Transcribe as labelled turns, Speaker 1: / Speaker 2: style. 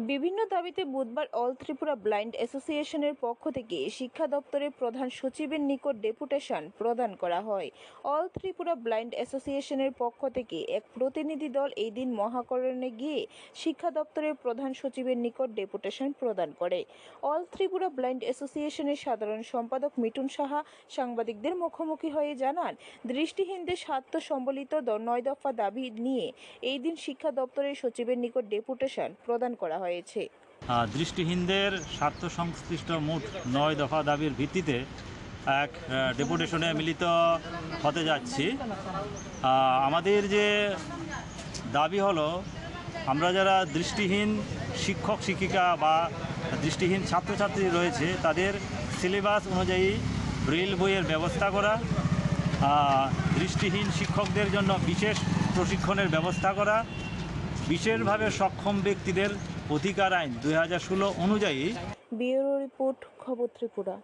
Speaker 1: বিভিন্ন দাবিতে বুধবার অল ত্রিপুরা ব্লাইন্ড অ্যাসোসিয়েশনের পক্ষ থেকে শিক্ষা দপ্তরের প্রধান সচিবের নিকট ডেপুটেশন প্রদান করা হয়। অল ত্রিপুরা ব্লাইন্ড অ্যাসোসিয়েশনের পক্ষ থেকে এক প্রতিনিধি দল এই দিন মহাকরণে গিয়ে শিক্ষা দপ্তরের প্রধান সচিবের নিকট ডেপুটেশন প্রদান করে। অল ত্রিপুরা ব্লাইন্ড অ্যাসোসিয়েশনের সাধারণ সম্পাদক মিঠুন সাহা সাংবাদিকদের মুখোমুখি হয়ে জানান, দৃষ্টিহীনদের স্বার্থ সম্বলিত 9 দফা দাবি নিয়ে এই দিন শিক্ষা দপ্তরের সচিবের নিকট ডেপুটেশন প্রদান করা হয়েছে।
Speaker 2: দৃষ্টিহীনদের স্বার্থ সংশ্লিষ্ট মোট 9 দফা দাবির ভিত্তিতে এক ডেপুটেশনে মিলিত হতে যাচ্ছি। আমাদের যে দাবি হলো, আমরা যারা দৃষ্টিহীন শিক্ষক শিক্ষিকা বা দৃষ্টিহীন ছাত্রছাত্রী রয়েছে তাদের সিলেবাস অনুযায়ী ব্রেইল বইয়ের ব্যবস্থা করা, দৃষ্টিহীন শিক্ষকদের জন্য বিশেষ প্রশিক্ষণের ব্যবস্থা করা, বিশেষভাবে সক্ষম ব্যক্তিদের অধিকার আইন 2016 অনুযায়ী।
Speaker 1: ব্যুরো রিপোর্ট, খবর ত্রিপুরা।